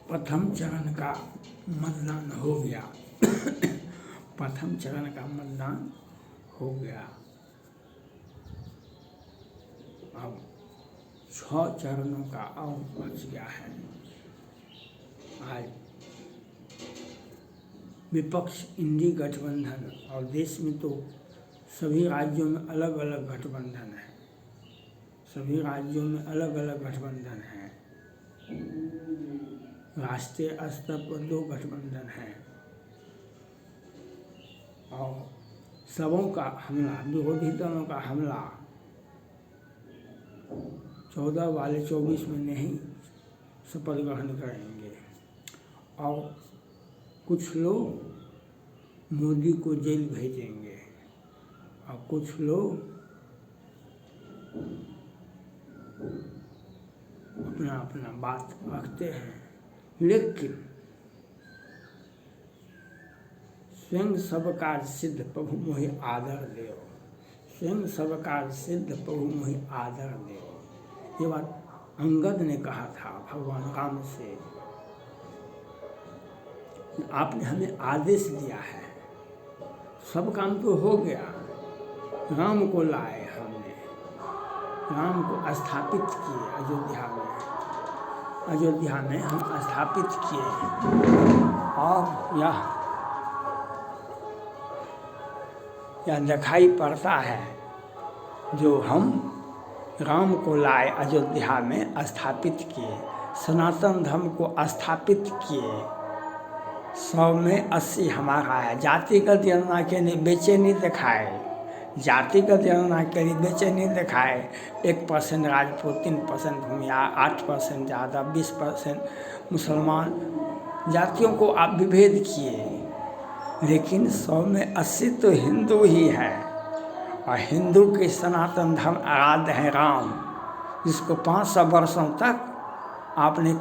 प्रथम चरण का मतदान हो गया। प्रथम चरण का मतदान हो गया। अब 6 चरणों का और बच गया है। आज विपक्ष इंडी गठबंधन और देश में तो सभी राज्यों में अलग अलग गठबंधन है। सभी राज्यों में अलग अलग गठबंधन है। राष्ट्रीय स्तर पर 2 गठबंधन हैं और सबों का हमला, विरोधी दलों का हमला 14 वाले 24 में नहीं शपथ ग्रहण करेंगे और कुछ लोग मोदी को जेल भेजेंगे और कुछ लोग अपना अपना बात रखते हैं। लेकिन स्वयं सब कार्य सिद्ध प्रभु मोहि आदर देव, स्वयं सब कार्य सिद्ध प्रभु मोहि आदर देव। ये बात अंगद ने कहा था भगवान राम से। आपने हमें आदेश दिया है, सब काम तो हो गया, राम को लाए हमने, राम को स्थापित किए अयोध्या में। अयोध्या में हम स्थापित किए और यह दिखाई पड़ता है जो हम राम को लाए अयोध्या में स्थापित किए, सनातन धर्म को स्थापित किए। 100 में 80 हमारा है। जातिगत जनगणना के लिए बेचैनी दिखाए, जातिगत जनगणना के लिए बेचैनी दिखाए। 1% राजपूत, 3% भूमिया, 8% ज़्यादा, 20% मुसलमान जातियों को आप विभेद किए। लेकिन 100 में 80 तो हिंदू ही है और हिंदू के सनातन धर्म आराध्य है राम, जिसको 500 वर्षों तक आपने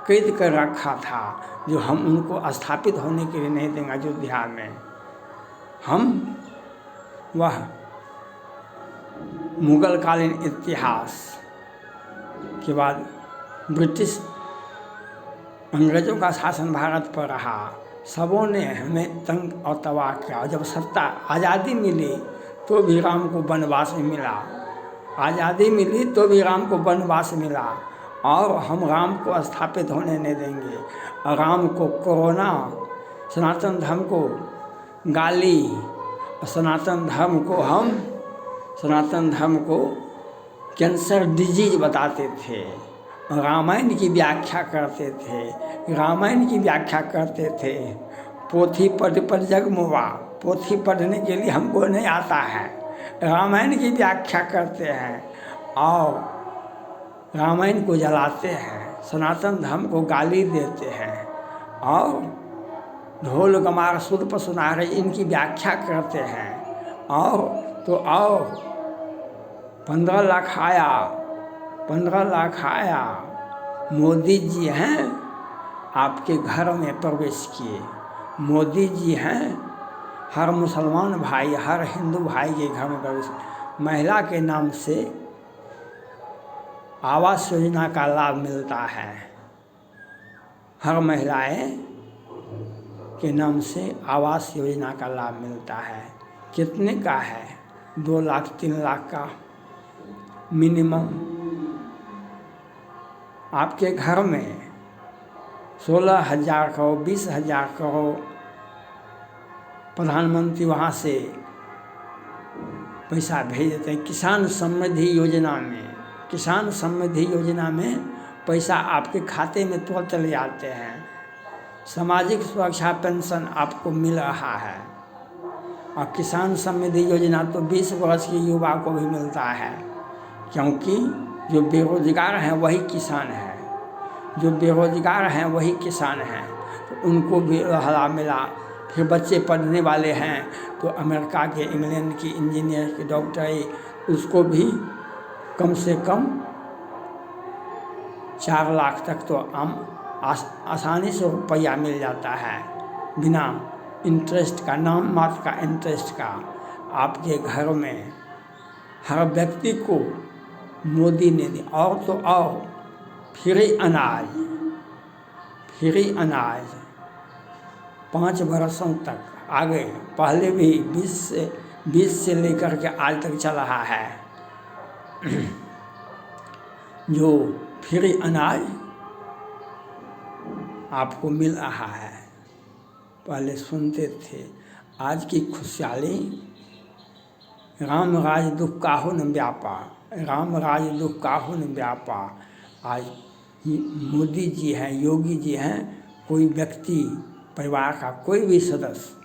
कैद कर रखा था, जो हम उनको स्थापित होने के लिए नहीं देंगे अयोध्या में। हम वह मुगल कालीन इतिहास के बाद ब्रिटिश अंग्रेज़ों का शासन भारत पर रहा, सबों ने हमें तंग और तबाह किया। जब सत्ता आज़ादी मिली तो भी राम को वनवास मिला, आज़ादी मिली तो भी राम को वनवास मिला और हम राम को स्थापित होने नहीं देंगे। और राम को कोरोना, सनातन धर्म को गाली, सनातन धर्म को कैंसर डिजीज बताते थे, रामायण की व्याख्या करते थे, पोथी पढ़ पर जग मुआ, पोथी पढ़ने के लिए हमको नहीं आता है, रामायण की व्याख्या करते हैं और रामायण को जलाते हैं, सनातन धर्म को गाली देते हैं और ढोल गमार सुर पर सुनारे इनकी व्याख्या करते हैं। और तो आओ 15 लाख आया, मोदी जी हैं आपके घर में प्रवेश किए, मोदी जी हैं हर मुसलमान भाई, हर हिंदू भाई के घर में प्रवेश। महिला के नाम से आवास योजना का लाभ मिलता है, हर महिलाएं के नाम से आवास योजना का लाभ मिलता है। कितने का है? 2 लाख 3 लाख का मिनिमम। आपके घर में 16,000 करो, 20,000 करो, प्रधानमंत्री वहाँ से पैसा भेज देते हैं। किसान समृद्धि योजना में पैसा आपके खाते में तुरंत चले जाते हैं। सामाजिक सुरक्षा पेंशन आपको मिल रहा है और किसान समृद्धि योजना तो 20 वर्ष के युवा को भी मिलता है, क्योंकि जो बेरोजगार हैं वही किसान हैं, तो उनको भी लाभ मिला। फिर बच्चे पढ़ने वाले हैं तो अमेरिका के, इंग्लैंड की इंजीनियर की, डॉक्टरी, उसको भी कम से कम 4 लाख तक तो आसानी से रुपया मिल जाता है, बिना इंटरेस्ट का, नाम मात्र का इंटरेस्ट का। आपके घर में हर व्यक्ति को मोदी ने दिया। और तो और फ्री अनाज 5 बरसों तक आगे, पहले भी 20 से लेकर के आज तक चल रहा है। जो फ्री अनाज आपको मिल रहा है, पहले सुनते थे। आज की खुशहाली, राम राज दुख काहू न व्यापा, राम राज दुख काहू न व्यापा। आज मोदी जी हैं, योगी जी हैं, कोई व्यक्ति, परिवार का कोई भी सदस्य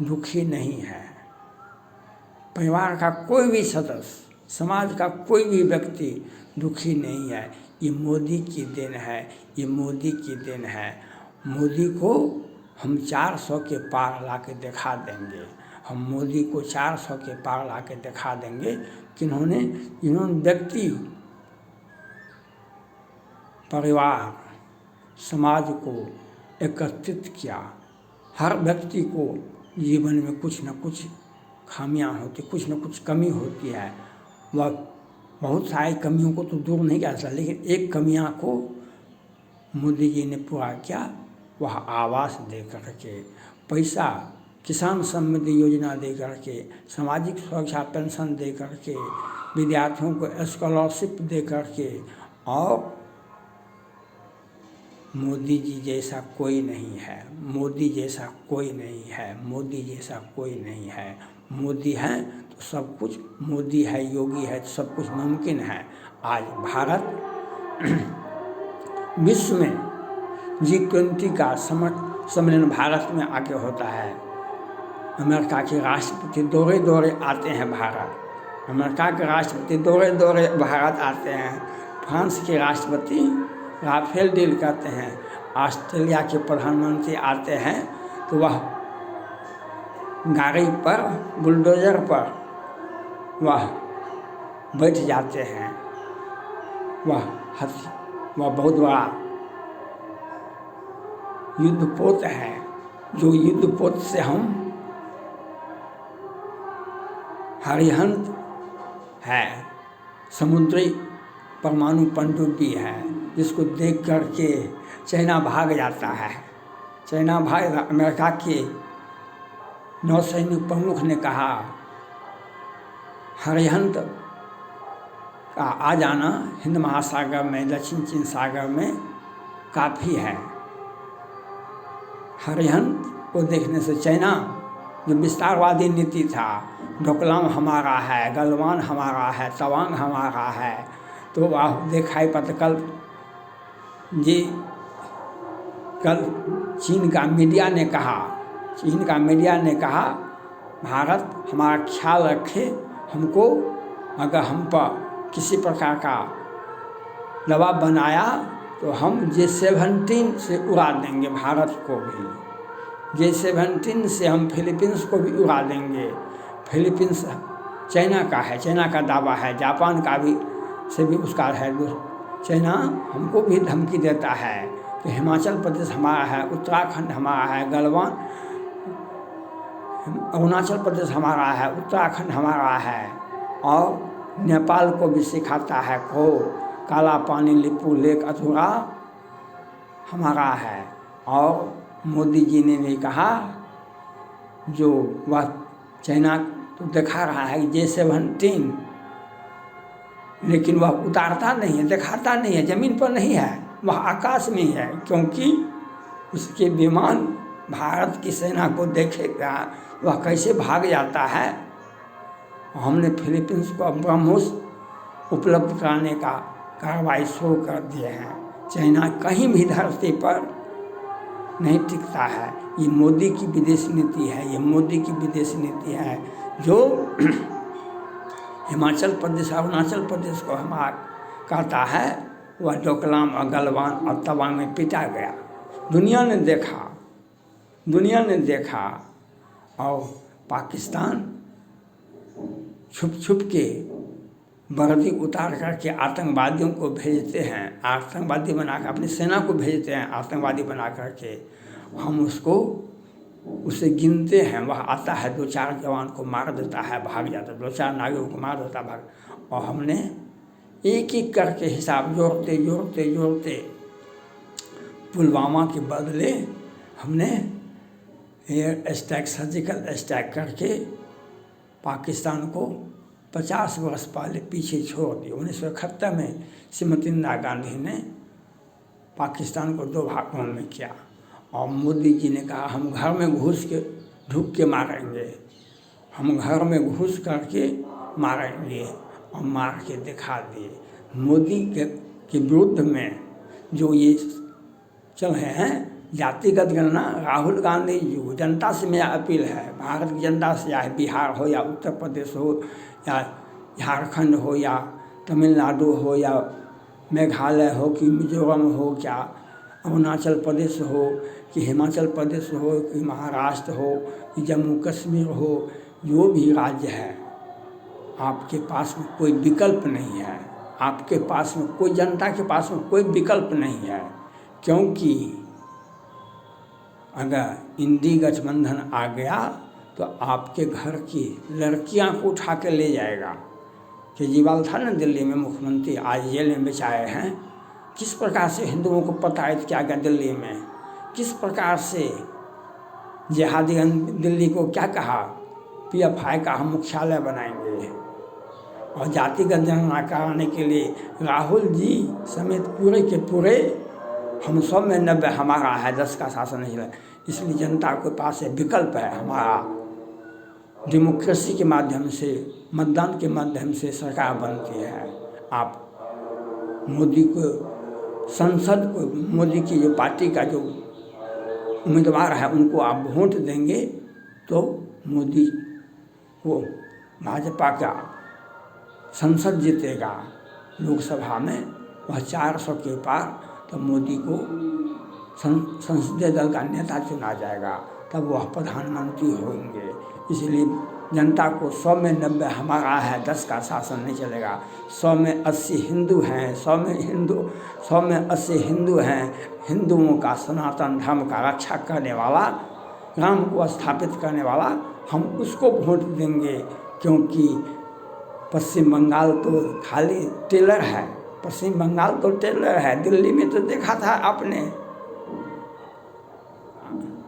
दुखी नहीं है। परिवार का कोई भी सदस्य, समाज का कोई भी व्यक्ति दुखी नहीं है। ये मोदी की देन है, ये मोदी की देन है। मोदी को हम 400 के पार ला के दिखा देंगे। हम मोदी को 400 के पार ला के दिखा देंगे। इन्होंने व्यक्ति, परिवार, समाज को एकत्रित किया। हर व्यक्ति को जीवन में कुछ न कुछ खामियां होती, कुछ न कुछ कमी होती है। वह बहुत सारी कमियों को तो दूर नहीं कर सकता, लेकिन एक कमियां को मोदी जी ने पूरा किया। वह आवास दे करके, पैसा, किसान समृद्धि योजना दे करके, सामाजिक सुरक्षा पेंशन दे करके, विद्यार्थियों को स्कॉलरशिप दे करके। और मोदी जी जैसा कोई नहीं है, मोदी जैसा कोई नहीं है, मोदी जैसा कोई नहीं है। मोदी है तो सब कुछ, मोदी है, योगी है तो सब कुछ मुमकिन है। आज भारत विश्व में G20 का सम्मेलन भारत में आके होता है। अमेरिका के राष्ट्रपति दौरे आते हैं भारत, अमेरिका के राष्ट्रपति दौरे भारत आते हैं। फ्रांस के राष्ट्रपति राफेल डील करते हैं। ऑस्ट्रेलिया के प्रधानमंत्री आते हैं तो वह गाड़ी पर, बुलडोजर पर वह बैठ जाते हैं। वह बहुत बड़ा युद्धपोत है, जो युद्धपोत से हम अरिहंत है, समुद्री परमाणु पनडुब्बी है, जिसको देख कर के चाइना भाग जाता है। चाइना भाग, अमेरिका के नौसैनिक प्रमुख ने कहा अरिहंत का आ जाना हिंद महासागर में, दक्षिण चीन सागर में काफ़ी है। अरिहंत को देखने से चाइना, जो विस्तारवादी नीति था, डोकलाम हमारा है, गलवान हमारा है, तवांग हमारा है, तो वह दिखाई पड़ता। कल चीन का मीडिया ने कहा भारत हमारा ख्याल रखे, हमको अगर हम पर किसी प्रकार का दबाव बनाया तो हम J-17 से उड़ा देंगे भारत को भी। J-17 से हम फिलीपींस को भी उड़ा देंगे। फिलीपींस चाइना का है, चाइना का दावा है, जापान का भी से भी उसका है। चाइना हमको भी धमकी देता है कि हिमाचल प्रदेश हमारा है, उत्तराखंड हमारा है, गलवान, अरुणाचल प्रदेश हमारा है, उत्तराखंड हमारा है। और नेपाल को भी सिखाता है को काला पानी, लिपू लेक, अधूरा हमारा है। और मोदी जी ने भी कहा, जो वह चाइना तो दिखा रहा है J-17, लेकिन वह उतारता नहीं है, दिखाता नहीं है, ज़मीन पर नहीं है, वह आकाश में है। क्योंकि उसके विमान भारत की सेना को देखेगा, वह कैसे भाग जाता है। हमने फिलीपींस को ब्रह्मोस उपलब्ध कराने का कार्रवाई शुरू कर दिए हैं। चाइना कहीं भी धरती पर नहीं टिकता है। ये मोदी की विदेश नीति है, ये मोदी की विदेश नीति है, जो हिमाचल प्रदेश, अरुणाचल प्रदेश को हमारा कहता है। वह डोकलाम और गलवान और तवांग में पिटा गया। दुनिया ने देखा। और पाकिस्तान छुप के वर्दी उतार करके आतंकवादियों को भेजते हैं, आतंकवादी बनाकर अपनी सेना को भेजते हैं, आतंकवादी बना करके। हम उसे गिनते हैं, वह आता है, 2-4 जवान को मार देता है, भाग जाता है, 2-4 नागरिकों को मार देता है, भाग। और हमने एक एक करके हिसाब जोड़ते जोड़ते जोड़ते पुलवामा के बदले हमने एयर स्ट्राइक, सर्जिकल स्ट्राइक करके पाकिस्तान को 50 वर्ष पहले पीछे छोड़ दिया। 1971 में श्रीमती इंदिरा गांधी ने पाकिस्तान को 2 भागों में किया और मोदी जी ने कहा हम घर में घुस के ढुक के मारेंगे, हम घर में घुस करके मारेंगे और मार के दिखा दिए। मोदी के विरुद्ध में जो ये चल रहे हैं जातिगत गणना, राहुल गांधी जी, जनता से मेरा अपील है, भारत की जनता से, चाहे बिहार हो या उत्तर प्रदेश हो या झारखंड हो या तमिलनाडु हो या मेघालय हो कि मिजोरम हो, क्या अरुणाचल प्रदेश हो कि हिमाचल प्रदेश हो कि महाराष्ट्र हो कि जम्मू कश्मीर हो, जो भी राज्य है आपके पास में कोई विकल्प नहीं है, आपके पास में कोई, जनता के पास में कोई विकल्प नहीं है। क्योंकि अगर इंडी गठबंधन आ गया तो आपके घर की लड़कियां को उठा के ले जाएगा। केजरीवाल था ना दिल्ली में मुख्यमंत्री, आज जेल में बेचाए हैं। किस प्रकार से हिंदुओं को प्रताड़ित किया गया दिल्ली में, किस प्रकार से जिहादी दिल्ली को क्या कहा, PFI का हम मुख्यालय बनाएंगे और जातिगत जनगणना कराने के लिए राहुल जी समेत पूरे के पूरे हम 100 में 90 हमारा है, 10 का शासन नहीं है। इसलिए जनता के पास एक विकल्प है, हमारा डेमोक्रेसी के माध्यम से, मतदान के माध्यम से सरकार बनती है। आप मोदी को, संसद को, मोदी की जो पार्टी का जो उम्मीदवार है उनको आप वोट देंगे तो मोदी को, भाजपा का संसद जीतेगा लोकसभा में, वह 400 के पार, तो मोदी को संसदीय दल का नेता चुना जाएगा, तब वह प्रधानमंत्री होंगे। इसलिए जनता को 100 में 90 हमारा है, 10 का शासन नहीं चलेगा। 100 में 80 हिंदू हैं, 100 में 80 हिंदू हैं। हिंदुओं का, सनातन धर्म का रक्षा करने वाला, राम को स्थापित करने वाला, हम उसको वोट देंगे। क्योंकि पश्चिम बंगाल तो खाली टेलर है, पश्चिम बंगाल तो टेलर है। दिल्ली में तो देखा था आपने,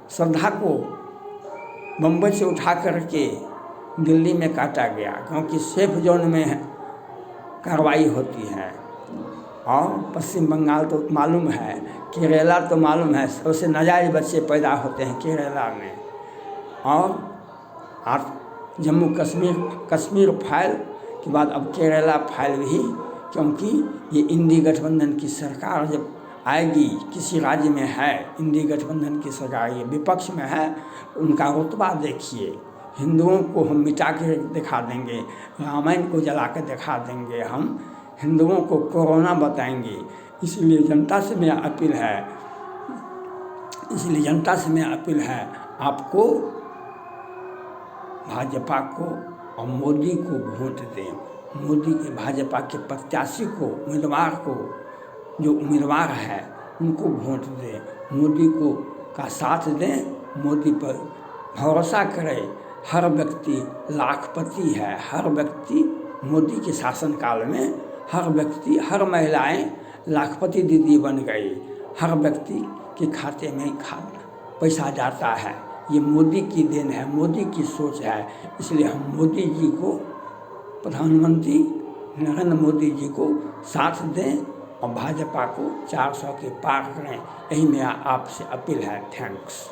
श्रद्धा को बम्बई से उठा करके दिल्ली में काटा गया, क्योंकि सेफ जोन में कार्रवाई होती है। और पश्चिम बंगाल तो मालूम है, केरला तो मालूम है, सबसे नाजायज बच्चे पैदा होते हैं केरला में। और जम्मू कश्मीर फाइल के बाद अब केरला फाइल भी, क्योंकि ये इंडी गठबंधन की सरकार जब आएगी, किसी राज्य में है इंडी गठबंधन की सरकार, ये विपक्ष में है, उनका रुतबा देखिए। हिंदुओं को हम मिटा के दिखा देंगे, रामायण को जला के दिखा देंगे, हम हिंदुओं को कोरोना बताएंगे। इसलिए जनता से मेरा अपील है, आपको भाजपा को और मोदी को वोट दें। मोदी के, भाजपा के प्रत्याशी को, उम्मीदवार को, जो उम्मीदवार है उनको वोट दें, मोदी को का साथ दें, मोदी पर भरोसा करें। हर व्यक्ति लाखपति है, हर व्यक्ति मोदी के शासनकाल में हर व्यक्ति, हर महिलाएं लाखपति दीदी बन गई, हर व्यक्ति के खाते में पैसा जाता है। ये मोदी की देन है, मोदी की सोच है। इसलिए हम मोदी जी को, प्रधानमंत्री नरेंद्र मोदी जी को साथ दें और भाजपा को 400 के पार करें। यही मेरा आपसे अपील है। थैंक्स।